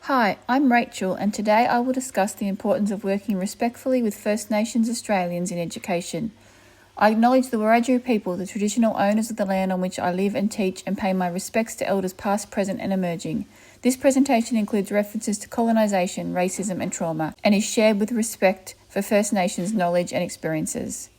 Hi, I'm Rachel, and today I will discuss the importance of working respectfully with First Nations Australians in education. I acknowledge the Wiradjuri people, the traditional owners of the land on which I live and teach, and pay my respects to elders past, present and emerging. This presentation includes references to colonisation, racism and trauma, and is shared with respect for First Nations knowledge and experiences.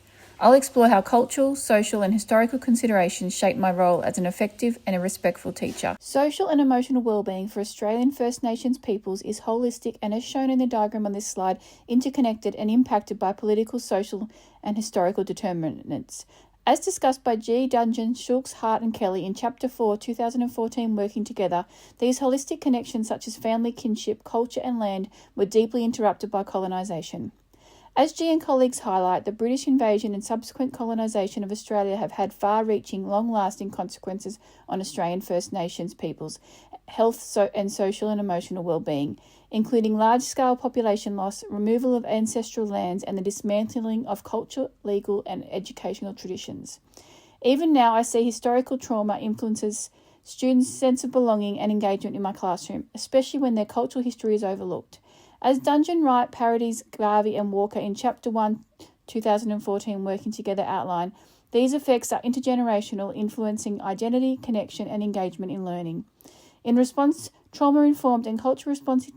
I'll explore how cultural, social and historical considerations shape my role as an effective and a respectful teacher. Social and emotional well-being for Australian First Nations peoples is holistic and, as shown in the diagram on this slide, interconnected and impacted by political, social and historical determinants. As discussed by G. Dudgeon, Schultz, Hart and Kelly in Chapter 4, 2014, Working Together, these holistic connections such as family, kinship, culture and land were deeply interrupted by colonisation. As G and colleagues highlight, the British invasion and subsequent colonisation of Australia have had far-reaching, long-lasting consequences on Australian First Nations peoples' health and social and emotional well-being, including large-scale population loss, removal of ancestral lands and the dismantling of cultural, legal and educational traditions. Even now, I see historical trauma influences students' sense of belonging and engagement in my classroom, especially when their cultural history is overlooked. As Dudgeon, Wright, Parodies, Garvey and Walker in Chapter 1, 2014, Working Together outline, these effects are intergenerational, influencing identity, connection and engagement in learning. In response, trauma-informed and culture-responsive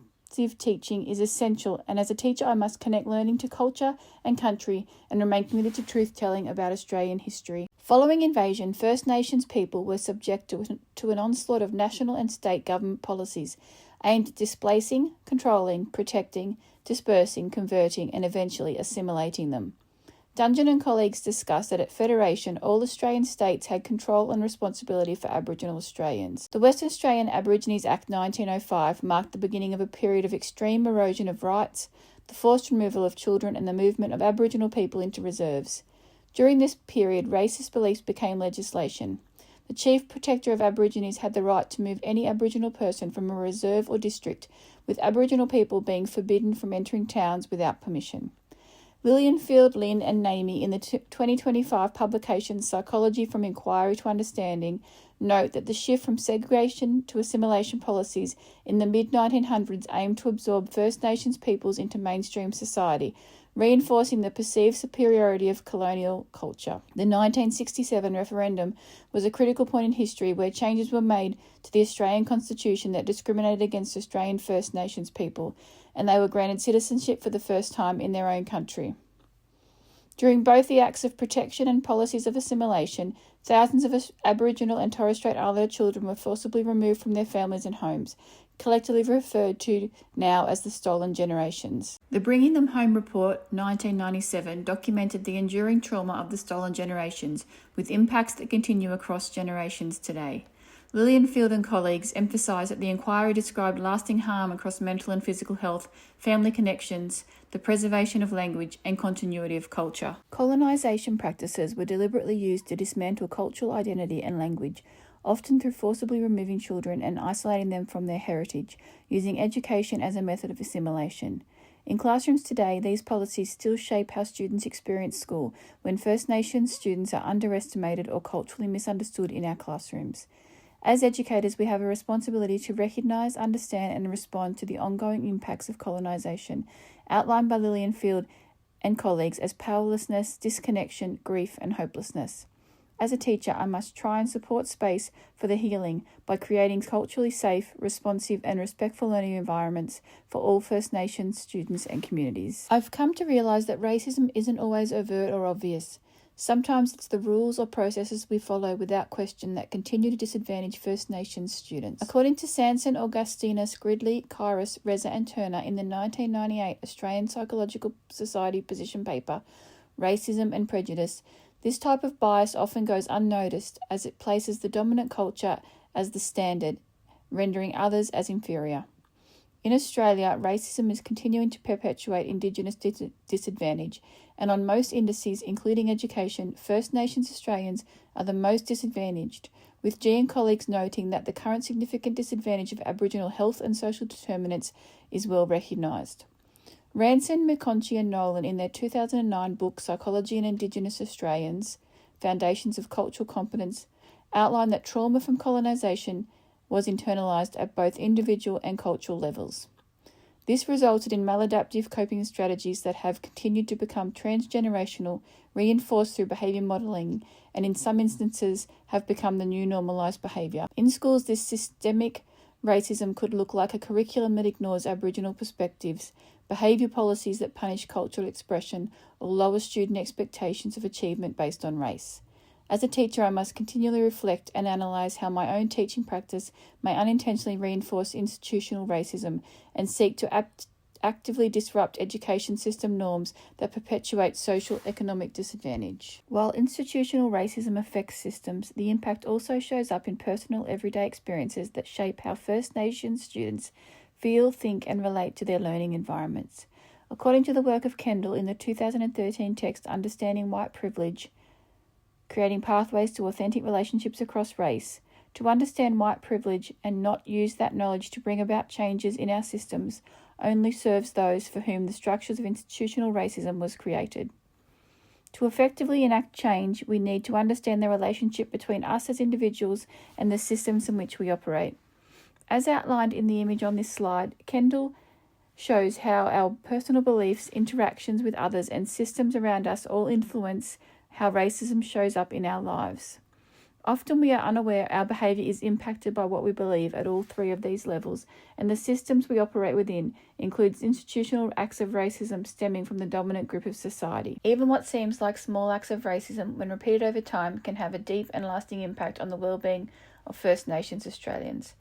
teaching is essential, and as a teacher I must connect learning to culture and country and remain committed to truth-telling about Australian history. Following invasion, First Nations people were subject to an onslaught of national and state government policies aimed at displacing, controlling, protecting, dispersing, converting and eventually assimilating them. Dudgeon and colleagues discussed that at Federation, all Australian states had control and responsibility for Aboriginal Australians. The Western Australian Aborigines Act 1905 marked the beginning of a period of extreme erosion of rights, the forced removal of children and the movement of Aboriginal people into reserves. During this period, racist beliefs became legislation. The Chief Protector of Aborigines had the right to move any Aboriginal person from a reserve or district, with Aboriginal people being forbidden from entering towns without permission. Lilienfield, Lynn and Namey in the 2025 publication Psychology from Inquiry to Understanding note that the shift from segregation to assimilation policies in the mid-1900s aimed to absorb First Nations peoples into mainstream society, reinforcing the perceived superiority of colonial culture. The 1967 referendum was a critical point in history where changes were made to the Australian Constitution that discriminated against Australian First Nations people, and they were granted citizenship for the first time in their own country. During both the acts of protection and policies of assimilation, thousands of Aboriginal and Torres Strait Islander children were forcibly removed from their families and homes, collectively referred to now as the Stolen Generations. The Bringing Them Home Report, 1997, documented the enduring trauma of the Stolen Generations, with impacts that continue across generations today. Lilienfield and colleagues emphasised that the inquiry described lasting harm across mental and physical health, family connections, the preservation of language and continuity of culture. Colonisation practices were deliberately used to dismantle cultural identity and language, often through forcibly removing children and isolating them from their heritage, using education as a method of assimilation. In classrooms today, these policies still shape how students experience school when First Nations students are underestimated or culturally misunderstood in our classrooms. As educators, we have a responsibility to recognise, understand and respond to the ongoing impacts of colonisation, outlined by Lilienfield and colleagues as powerlessness, disconnection, grief and hopelessness. As a teacher, I must try and support space for the healing by creating culturally safe, responsive and respectful learning environments for all First Nations students and communities. I've come to realise that racism isn't always overt or obvious. Sometimes it's the rules or processes we follow without question that continue to disadvantage First Nations students. According to Sanson, Augustinus, Gridley, Kairos, Reza and Turner in the 1998 Australian Psychological Society position paper, Racism and Prejudice, this type of bias often goes unnoticed as it places the dominant culture as the standard, rendering others as inferior. In Australia, racism is continuing to perpetuate Indigenous disadvantage, and on most indices, including education, First Nations Australians are the most disadvantaged, with G and colleagues noting that the current significant disadvantage of Aboriginal health and social determinants is well recognised. Ranson, McConchie and Nolan in their 2009 book Psychology and Indigenous Australians, Foundations of Cultural Competence, outline that trauma from colonisation was internalized at both individual and cultural levels. This resulted in maladaptive coping strategies that have continued to become transgenerational, reinforced through behaviour modelling, and in some instances have become the new normalised behaviour. In schools, this systemic racism could look like a curriculum that ignores Aboriginal perspectives, behaviour policies that punish cultural expression, or lower student expectations of achievement based on race. As a teacher, I must continually reflect and analyse how my own teaching practice may unintentionally reinforce institutional racism and seek to actively disrupt education system norms that perpetuate social economic disadvantage. While institutional racism affects systems, the impact also shows up in personal everyday experiences that shape how First Nations students feel, think and relate to their learning environments. According to the work of Kendall in the 2013 text Understanding White Privilege, Creating Pathways to Authentic Relationships Across Race, to understand white privilege and not use that knowledge to bring about changes in our systems only serves those for whom the structures of institutional racism was created. To effectively enact change, we need to understand the relationship between us as individuals and the systems in which we operate. As outlined in the image on this slide, Kendall shows how our personal beliefs, interactions with others, and systems around us all influence how racism shows up in our lives. Often we are unaware our behaviour is impacted by what we believe at all three of these levels, and the systems we operate within includes institutional acts of racism stemming from the dominant group of society. Even what seems like small acts of racism, when repeated over time, can have a deep and lasting impact on the well-being of First Nations Australians.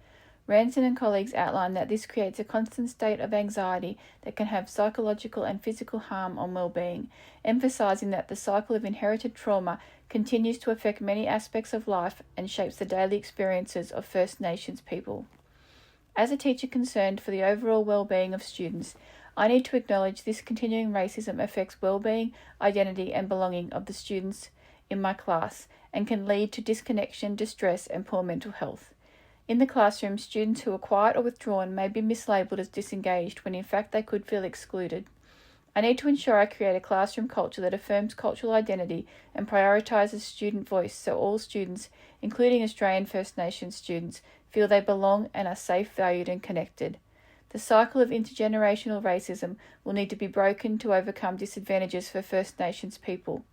Ranson and colleagues outline that this creates a constant state of anxiety that can have psychological and physical harm on well-being, emphasising that the cycle of inherited trauma continues to affect many aspects of life and shapes the daily experiences of First Nations people. As a teacher concerned for the overall well-being of students, I need to acknowledge this continuing racism affects well-being, identity and belonging of the students in my class and can lead to disconnection, distress and poor mental health. In the classroom, students who are quiet or withdrawn may be mislabelled as disengaged when in fact they could feel excluded. I need to ensure I create a classroom culture that affirms cultural identity and prioritises student voice so all students, including Australian First Nations students, feel they belong and are safe, valued and connected. The cycle of intergenerational racism will need to be broken to overcome disadvantages for First Nations people.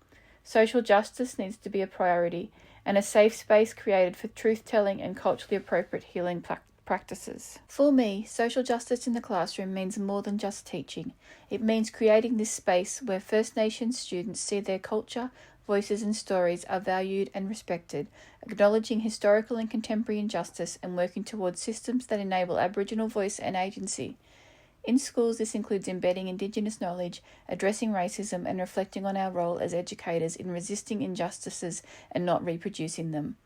Social justice needs to be a priority, and a safe space created for truth-telling and culturally appropriate healing practices. For me, social justice in the classroom means more than just teaching. It means creating this space where First Nations students see their culture, voices and stories are valued and respected, acknowledging historical and contemporary injustice and working towards systems that enable Aboriginal voice and agency. In schools, this includes embedding Indigenous knowledge, addressing racism, and reflecting on our role as educators in resisting injustices and not reproducing them.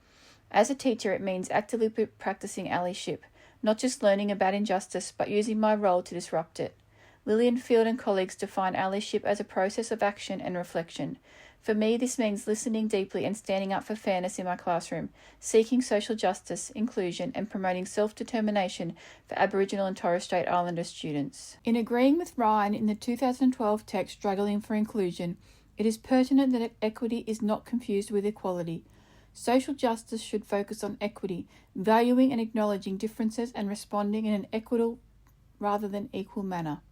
As a teacher, it means actively practicing allyship, not just learning about injustice, but using my role to disrupt it. Lillian Field and colleagues define allyship as a process of action and reflection. For me, this means listening deeply and standing up for fairness in my classroom, seeking social justice, inclusion, and promoting self-determination for Aboriginal and Torres Strait Islander students. In agreeing with Ryan in the 2012 text Struggling for Inclusion, it is pertinent that equity is not confused with equality. Social justice should focus on equity, valuing and acknowledging differences and responding in an equitable rather than equal manner.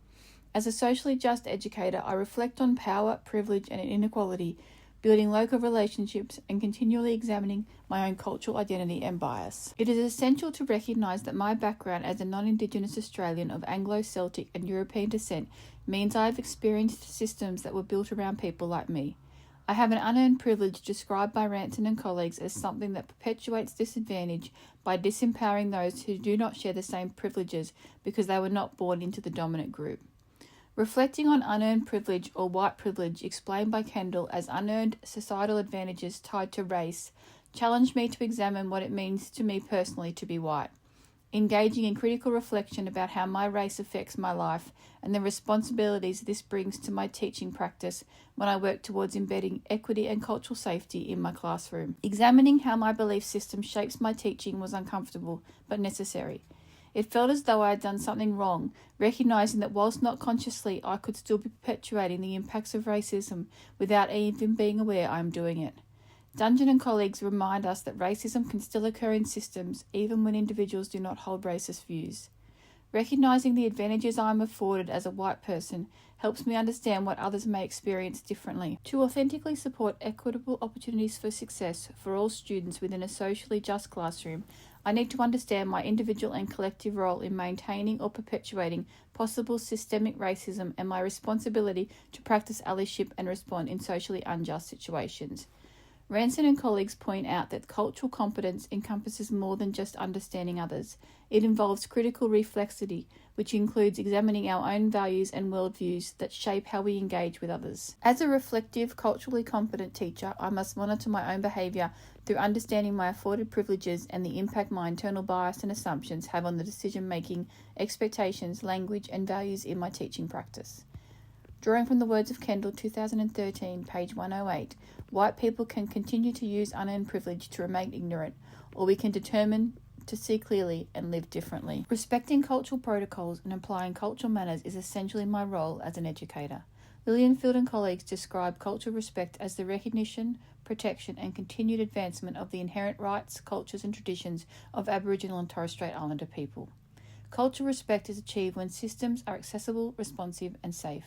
As a socially just educator, I reflect on power, privilege and inequality, building local relationships and continually examining my own cultural identity and bias. It is essential to recognise that my background as a non-Indigenous Australian of Anglo-Celtic and European descent means I have experienced systems that were built around people like me. I have an unearned privilege described by Ranson and colleagues as something that perpetuates disadvantage by disempowering those who do not share the same privileges because they were not born into the dominant group. Reflecting on unearned privilege or white privilege explained by Kendall as unearned societal advantages tied to race challenged me to examine what it means to me personally to be white, engaging in critical reflection about how my race affects my life and the responsibilities this brings to my teaching practice when I work towards embedding equity and cultural safety in my classroom. Examining how my belief system shapes my teaching was uncomfortable but necessary. It felt as though I had done something wrong, recognising that whilst not consciously, I could still be perpetuating the impacts of racism without even being aware I am doing it. Dungeon and colleagues remind us that racism can still occur in systems even when individuals do not hold racist views. Recognising the advantages I am afforded as a white person helps me understand what others may experience differently. To authentically support equitable opportunities for success for all students within a socially just classroom, I need to understand my individual and collective role in maintaining or perpetuating possible systemic racism and my responsibility to practice allyship and respond in socially unjust situations. Ranson and colleagues point out that cultural competence encompasses more than just understanding others. It involves critical reflexivity, which includes examining our own values and worldviews that shape how we engage with others. As a reflective, culturally competent teacher, I must monitor my own behaviour through understanding my afforded privileges and the impact my internal bias and assumptions have on the decision-making, expectations, language, and values in my teaching practice. Drawing from the words of Kendall, 2013, page 108, white people can continue to use unearned privilege to remain ignorant, or we can determine to see clearly and live differently. Respecting cultural protocols and applying cultural manners is essentially my role as an educator. Lilienfield and colleagues describe cultural respect as the recognition, protection, and continued advancement of the inherent rights, cultures, and traditions of Aboriginal and Torres Strait Islander people. Cultural respect is achieved when systems are accessible, responsive, and safe.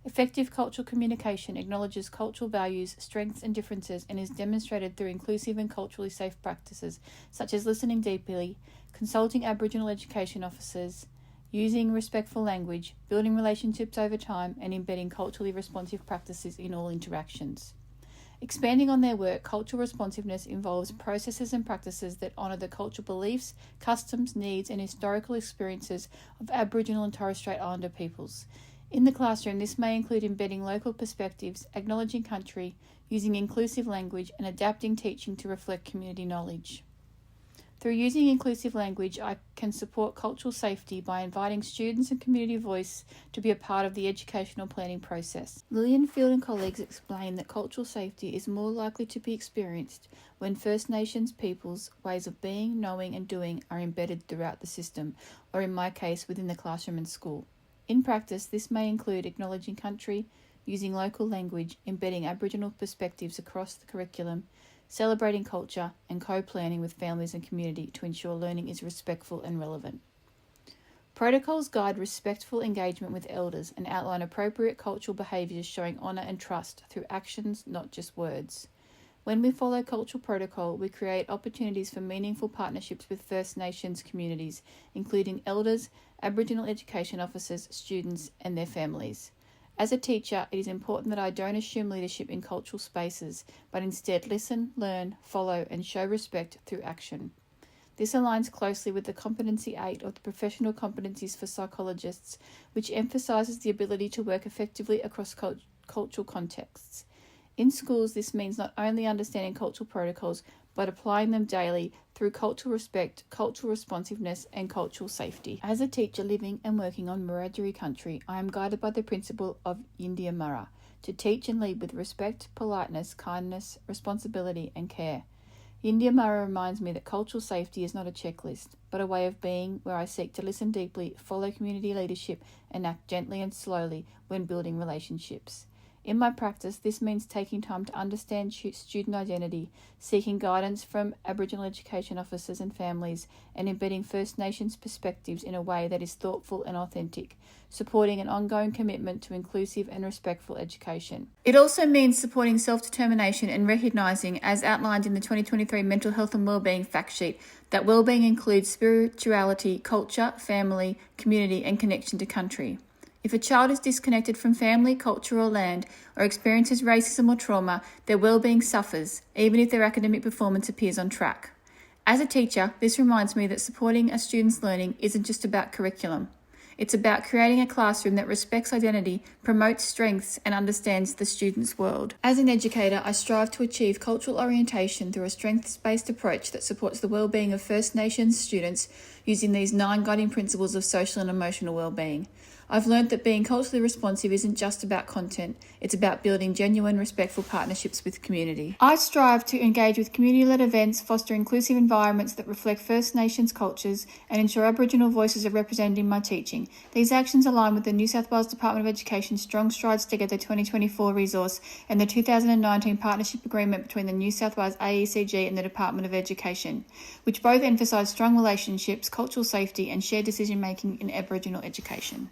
Effective cultural communication acknowledges cultural values, strengths, and differences and is demonstrated through inclusive and culturally safe practices such as listening deeply, consulting Aboriginal education officers, using respectful language, building relationships over time, and embedding culturally responsive practices in all interactions. Expanding on their work, cultural responsiveness involves processes and practices that honour the cultural beliefs, customs, needs, and historical experiences of Aboriginal and Torres Strait Islander peoples. In the classroom, this may include embedding local perspectives, acknowledging country, using inclusive language, and adapting teaching to reflect community knowledge. Through using inclusive language, I can support cultural safety by inviting students and community voice to be a part of the educational planning process. Lilienfield and colleagues explain that cultural safety is more likely to be experienced when First Nations peoples' ways of being, knowing, and doing are embedded throughout the system, or in my case, within the classroom and school. In practice, this may include acknowledging country, using local language, embedding Aboriginal perspectives across the curriculum, celebrating culture, and co-planning with families and community to ensure learning is respectful and relevant. Protocols guide respectful engagement with elders and outline appropriate cultural behaviours showing honour and trust through actions, not just words. When we follow cultural protocol, we create opportunities for meaningful partnerships with First Nations communities, including elders, Aboriginal education officers, students, and their families. As a teacher, it is important that I don't assume leadership in cultural spaces, but instead listen, learn, follow, and show respect through action. This aligns closely with the Competency 8 of the Professional Competencies for Psychologists, which emphasises the ability to work effectively across cultural contexts. In schools, this means not only understanding cultural protocols, but applying them daily through cultural respect, cultural responsiveness, and cultural safety. As a teacher living and working on Wiradjuri country, I am guided by the principle of Yindia Mara, to teach and lead with respect, politeness, kindness, responsibility, and care. Yindia Mara reminds me that cultural safety is not a checklist, but a way of being where I seek to listen deeply, follow community leadership, and act gently and slowly when building relationships. In my practice, this means taking time to understand student identity, seeking guidance from Aboriginal education officers and families, and embedding First Nations perspectives in a way that is thoughtful and authentic, supporting an ongoing commitment to inclusive and respectful education. It also means supporting self-determination and recognising, as outlined in the 2023 Mental Health and Wellbeing Fact Sheet, that wellbeing includes spirituality, culture, family, community, and connection to country. If a child is disconnected from family, culture, or land, or experiences racism or trauma, their well-being suffers, even if their academic performance appears on track. As a teacher, this reminds me that supporting a student's learning isn't just about curriculum. It's about creating a classroom that respects identity, promotes strengths, and understands the student's world. As an educator, I strive to achieve cultural orientation through a strengths-based approach that supports the well-being of First Nations students using these 9 guiding principles of social and emotional well-being. I've learned that being culturally responsive isn't just about content, it's about building genuine, respectful partnerships with community. I strive to engage with community-led events, foster inclusive environments that reflect First Nations cultures, and ensure Aboriginal voices are represented in my teaching. These actions align with the New South Wales Department of Education's Strong Strides Together 2024 resource and the 2019 partnership agreement between the New South Wales AECG and the Department of Education, which both emphasise strong relationships, cultural safety, and shared decision-making in Aboriginal education.